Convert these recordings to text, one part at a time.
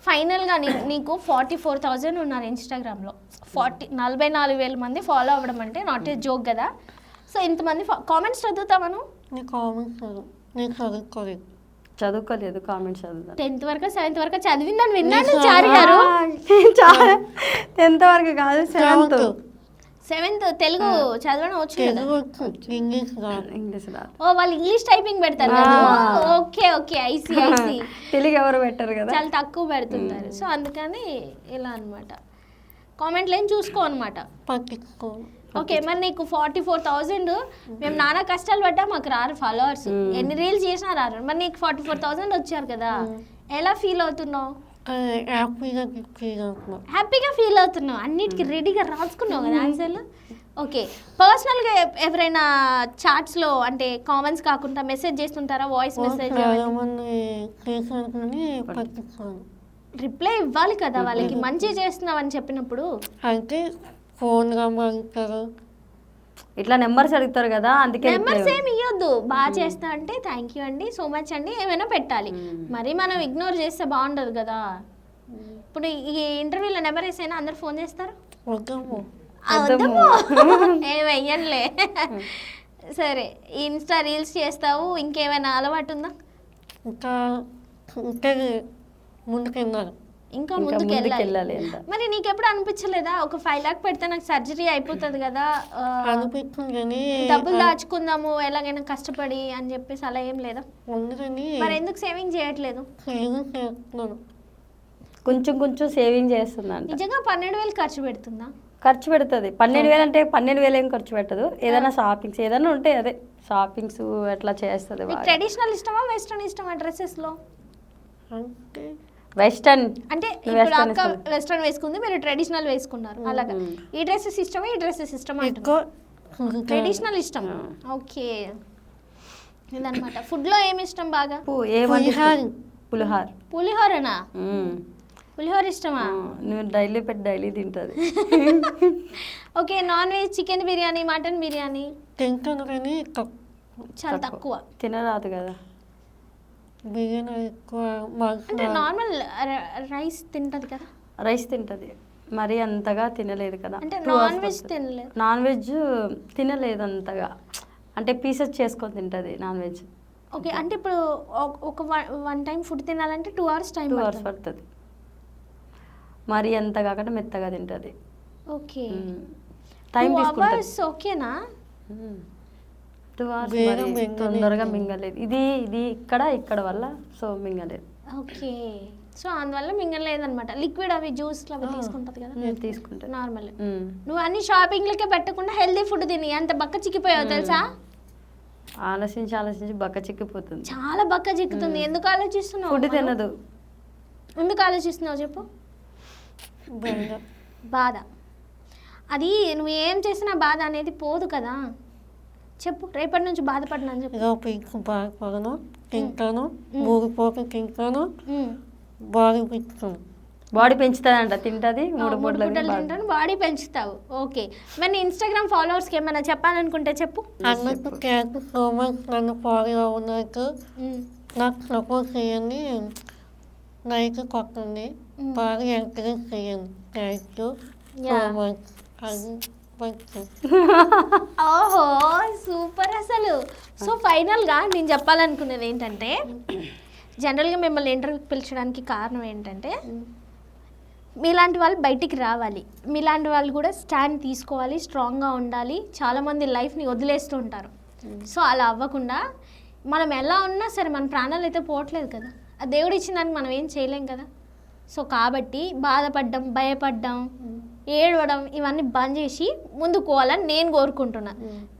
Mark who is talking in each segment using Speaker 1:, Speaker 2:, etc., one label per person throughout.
Speaker 1: ఫైనల్గా నీకు 44,000 ఉన్నారు ఇన్స్టాగ్రామ్లో. 44,000 మంది ఫాలో అవ్వడం అంటే నాట్ ఏ జోక్ కదా. సో ఇంతమంది కామెంట్స్ చదువుతావను?
Speaker 2: చదువుకోలేదు, కామెంట్స్ చదువుతాను.
Speaker 1: 10th వరకు 7th వరకు చదివిందని విన్నాను చారి గారు.
Speaker 2: 10th వరకు కాదు,
Speaker 1: 7th తెలుగు చదవడం వచ్చు కదా?
Speaker 2: ఇంగ్లీష్ రాదు.
Speaker 1: ఓ వాళ్ళు ఇంగ్లీష్ టైపింగ్ పెడతారు కదా. Okay okay, IC.
Speaker 2: తెలుగు ఎవరు పెట్టారు కదా,
Speaker 1: చాలా తక్కువ పెడుతుంటారు. సో అందుకని ఇలా అనమాట. కామెంట్లు ఏం చూసుకో అనమాట. ఓకే, మరి నీకు 44,000 మేము నానా కష్టాలు పడ్డా మాకు రారు ఫాలోవర్స్, ఎన్ని రీల్స్ చేసినా రారు. మరి నీకు 44,000 వచ్చారు కదా, ఎలా ఫీల్ అవుతున్నావు? హ్యాపీగా ఫీల్ అవుతున్నావు, అన్నిటికీ రెడీగా రాసుకున్నావు కదా ఆన్సర్లు. ఓకే, పర్సనల్గా ఎవరైనా చాట్స్లో అంటే కామెంట్స్ కాకుండా మెసేజ్ చేస్తుంటారా? వాయిస్ మెసేజ్ రిప్లై ఇవ్వాలి కదా వాళ్ళకి, మంచి చేస్తున్నావు అని చెప్పినప్పుడు.
Speaker 3: అంటే ఫోన్ నెంబర్
Speaker 2: ఇట్లా నెంబర్స్ అడుగుతారు కదా, అందుకే
Speaker 1: నెంబర్స్ ఏమి ఇవ్వద్దు. బాగా చేస్తా అంటే థ్యాంక్ యూ అండి, సో మచ్ అండి ఏమైనా పెట్టాలి. మరి మనం ఇగ్నోర్ చేస్తే బాగుండదు కదా. ఇప్పుడు ఈ ఇంటర్వ్యూలో నెంబర్ వేసైనా అందరు ఫోన్ చేస్తారు, ఏమయ్యనులే. సరే, ఇన్స్టా రీల్స్ చేస్తావు, ఇంకేమైనా అలవాటు ఉందా?
Speaker 3: ఇంకా ముందుకెళ్ళాలి,
Speaker 1: ఇంకా ముందుకు వెళ్ళాలి. మరి నీకు ఎప్పుడు అనిపించలేదా ఒక 5 lakhs పెడితే నాకు సర్జరీ అయిపోతుంది కదా, డబ్బులు దాచుకుందాము ఎలాగైనా కష్టపడి అని చెప్పేసి అలా ఏం లేదా? మరి ఎందుకు సేవింగ్ చేయట్లేదు?
Speaker 2: కొంచెం కొంచెం సేవింగ్ చేస్తుందంట.
Speaker 1: నిజంగా 12,000 ఖర్చు పెడుతుందా?
Speaker 2: ఖర్చు పెడుతుంది. 12,000 అంటే 12,000 ఏం ఖర్చు పెట్టదు. ఏదైనా షాపింగ్స్ ఏదైనా ఉంటే అదే షాపింగ్స్ అట్లా చేస్తుంది.
Speaker 1: ట్రెడిషనల్ ఇష్టమా వెస్ట్రన్ ఇష్టమా డ్రెస్సెస్ లో?
Speaker 2: వెస్టర్న్
Speaker 1: అంటే ఇప్పుడు అక్క వెస్ట్రన్ వేసుకుంది, మీరు ట్రెడిషనల్ వేసుకున్నారు, అలాగా ఈ డ్రెస్సెస్ ఇష్టమా ఈ డ్రెస్సెస్ ఇష్టమా? ట్రెడిషనల్ ఇష్టం. ఓకే, ఇదన్నమాట. ఫుడ్ లో ఏమి ఇష్టం బాగా? పులిహోరనా? పులిహోర ఇష్టమా?
Speaker 2: నువ్వు డైలీ పెట్టి డైలీ తింటుంది.
Speaker 1: Okay, non veg chicken biryani mutton biryani
Speaker 3: తింటాను కానీ
Speaker 1: చాలా తక్కువ,
Speaker 2: తినరాదు కదా.
Speaker 3: బిర్యానీ ఎక్కువ.
Speaker 1: అంటే నార్మల్ రైస్ తింటది కదా?
Speaker 2: రైస్ తింటది, మరి అంతగా తినలేదు కదా.
Speaker 1: అంటే నాన్ వెజ్ తినలేదు?
Speaker 2: నాన్ వెజ్ తినలేదు అంతగా, అంటే పీసెస్ చేసుకొని తింటది నాన్ వెజ్.
Speaker 1: ఓకే, అంటే ఇప్పుడు ఒక 1 టైం ఫుడ్ తినాలంటే 2 hours టైం
Speaker 2: పడుతుంది. మరి అంత కాకుండా మెత్తగా తింటది.
Speaker 1: ఓకే,
Speaker 2: టైం
Speaker 1: 2 hours ఓకేనా?
Speaker 2: 2 hours తొందరగా మింగలేదు. ఇది ఇక్కడ వల్ల సో మింగలేదు.
Speaker 1: ఓకే, సో అందువల్ల మింగలేదు అనమాట. లిక్విడ్ అవి జ్యూస్ అవి తీసుకుంటది కదా?
Speaker 2: నేను తీసుకుంటాను
Speaker 1: నార్మల్. నువ్వు అన్ని షాపింగ్లకే పెట్టకుండా హెల్దీ ఫుడ్ తిని అంత బక్క చిక్కిపోయావు తెలుసా?
Speaker 2: ఆలోచించి బక్క చిక్కిపోతుంది,
Speaker 1: చాలా బక్క చిక్కుతుంది. ఎందుకు ఆలోచిస్తున్నావు?
Speaker 2: ఫుడ్ తినదు.
Speaker 1: ఎందుకు ఆలోచిస్తున్నావు చెప్పు? బాధ. అది నువ్వు ఏం చేసినా బాధ అనేది పోదు కదా. చెప్పు, రేపటి నుంచి బాధపడినా అని చెప్పు.
Speaker 3: బాధపడను, తింటాను, 3 పూటలు తింటాను, బాడీ పెంచుతాను.
Speaker 2: బాడీ పెంచుతుందంట, తింటది 3 పూటలు
Speaker 1: తింటాను, బాడీ పెంచుతావు. ఓకే, మరి ఇన్స్టాగ్రామ్ ఫాలోవర్స్కి ఏమైనా చెప్పాలనుకుంటే చెప్పు.
Speaker 3: అన్నట్టు థ్యాంక్ యూ సో మచ్, నన్ను ఫాలో అవునాకు, నాకు సపోర్ట్ చేయండి, లైక్ కొట్టండి, బాగా ఎంకరేజ్ చేయండి. Thank you so much.
Speaker 1: ఓహో సూపర్ అసలు. సో ఫైనల్గా నేను చెప్పాలనుకునేది ఏంటంటే, జనరల్గా మిమ్మల్ని ఇంటర్వ్యూకి పిలిచడానికి కారణం ఏంటంటే, మీలాంటి వాళ్ళు బయటికి రావాలి, మీలాంటి వాళ్ళు కూడా స్టాండ్ తీసుకోవాలి, స్ట్రాంగ్గా ఉండాలి. చాలామంది లైఫ్ని వదిలేస్తూ ఉంటారు. సో అలా అవ్వకుండా మనం ఎలా ఉన్నా సరే మన ప్రాణాలు అయితే పోవట్లేదు కదా, ఆ దేవుడు ఇచ్చిన దానికి మనం ఏం చేయలేం కదా. సో కాబట్టి బాధపడ్డం, భయపడ్డం, ఏడవడం ఇవన్నీ బంద్ చేసి ముందుకు పోవాలని నేను కోరుకుంటున్నా.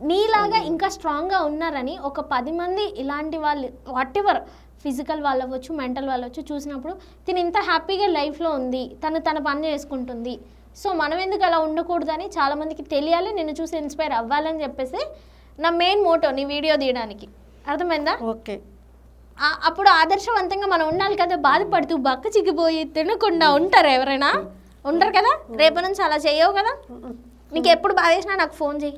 Speaker 1: నీలాగా ఇంకా స్ట్రాంగ్గా ఉన్నారని ఒక 10 మంది ఇలాంటి వాళ్ళు వాట్ ఎవర్ ఫిజికల్ వాళ్ళు అవ్వచ్చు, మెంటల్ వాళ్ళు అవ్వచ్చు, చూసినప్పుడు తిను ఇంత హ్యాపీగా లైఫ్లో ఉంది, తన పని చేసుకుంటుంది, సో మనం ఎందుకు అలా ఉండకూడదని చాలామందికి తెలియాలి, నిన్ను చూసి ఇన్స్పైర్ అవ్వాలని చెప్పేసి నా మెయిన్ మోటో నీ వీడియో తీయడానికి. అర్థమైందా?
Speaker 3: ఓకే,
Speaker 1: అప్పుడు ఆదర్శవంతంగా మనం ఉండాలి కదా. బాధపడుతూ బక్క చిక్కిపోయి తినకుండా ఉంటారా ఎవరైనా? ఉండరు కదా. రేపటి నుంచి అలా చేయవు కదా. నీకు ఎప్పుడు బాధ చేసినా నాకు ఫోన్ చేయి,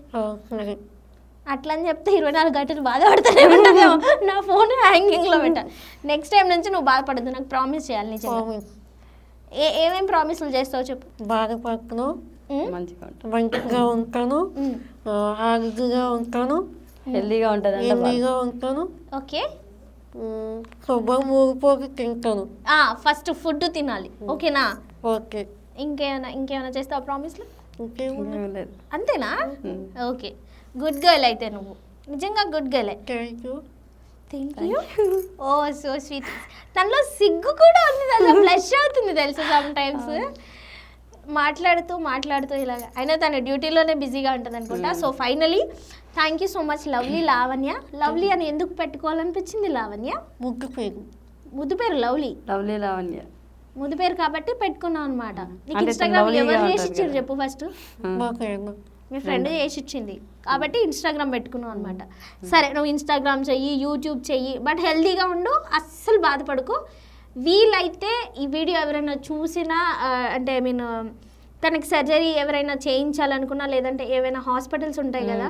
Speaker 1: అట్లా అని చెప్తే 24 గంటలు బాధపడుతూనే ఉంటాను. నా ఫోన్ హ్యాంగింగ్లో పెట్టాను. నెక్స్ట్ టైం నుంచి నువ్వు బాధపడద్దు, నాకు ప్రామిస్ చేయాలి. నిజంగా ఏమేం ప్రామిస్లు చేస్తావు చెప్పు.
Speaker 3: బాధపడను,
Speaker 2: మంచిగా ఉంటుంది,
Speaker 3: మంచిగా ఉంటాను, ఆరోగ్యంగా ఉంటాను,
Speaker 2: హెల్దీగా ఉంటుంది అంటే
Speaker 3: హెల్దీగా ఉంటాను,
Speaker 1: ఓకే.
Speaker 3: శుభ్రం ఊరిపోయి తింటాను.
Speaker 1: ఫస్ట్ ఫుడ్ తినాలి, ఓకేనా?
Speaker 3: ఓకే.
Speaker 1: ఇంకేమైనా చేస్తావు ప్రామిస్లు?
Speaker 3: ఇంకేముంది?
Speaker 2: ఏం లేదు.
Speaker 1: అంతేనా? ఓకే, గుడ్ గర్ల్ అయితే నువ్వు నిజంగా గుడ్ గర్లే.
Speaker 3: Thank you.
Speaker 1: Thank you. Oh so sweet. తనలో సిగ్గు కూడా ఉంది, అసలు బ్లష్ అవుతుంది తెలుసా సమ్ టైమ్స్ మాట్లాడుతూ ఇలాగ. అయినా తన డ్యూటీలోనే బిజీగా ఉంటుంది అనుకుంటా. So finally thank you so much lovely Lavanya. Lovely అని ఎందుకు పెట్టుకోవాలనిపించింది లావణ్య?
Speaker 3: ముగ్గు పేరు.
Speaker 1: ముద్దు పేరు లవ్లీ.
Speaker 2: లవ్లీ లావణ్య.
Speaker 1: ముద్దు పేరు కాబట్టి పెట్టుకున్నావు అనమాట. నీకు
Speaker 2: అంటే
Speaker 1: ఇన్స్టాగ్రామ్
Speaker 2: lovely గా
Speaker 1: ఎవరు చేసి
Speaker 2: ఉంటుంది
Speaker 1: ఇచ్చారు
Speaker 2: కదా.
Speaker 1: చెప్పు ఫస్ట్?
Speaker 3: మా ఫ్రెండ్.
Speaker 1: మీ ఫ్రెండ్ చేసి ఇచ్చింది కాబట్టి ఇన్స్టాగ్రామ్ పెట్టుకున్నావు అనమాట. సరే, నువ్వు ఇన్స్టాగ్రామ్ చెయ్యి, యూట్యూబ్ చెయ్యి, బట్ హెల్తీగా ఉండు, అస్సలు బాధపడుకో. వీలైతే ఈ వీడియో ఎవరైనా చూసినా అంటే ఐ మీన్ తనకి సర్జరీ ఎవరైనా చేయించాలనుకున్నా, లేదంటే ఏవైనా హాస్పిటల్స్ ఉంటాయి కదా,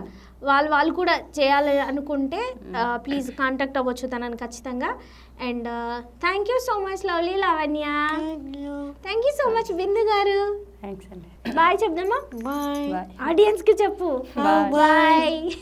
Speaker 1: వాళ్ళు కూడా చేయాలి అనుకుంటే ప్లీజ్ కాంటాక్ట్ అవ్వచ్చు తనని ఖచ్చితంగా. And thank you so much lovely Lavanya. Thank you so much Bindu గారు.
Speaker 2: థ్యాంక్స్ అండి.
Speaker 1: బాయ్ చెప్దామా?
Speaker 3: బాయ్.
Speaker 2: బాయ్.
Speaker 1: ఆడియన్స్కి చెప్పు
Speaker 2: Bye.
Speaker 1: బాయ్.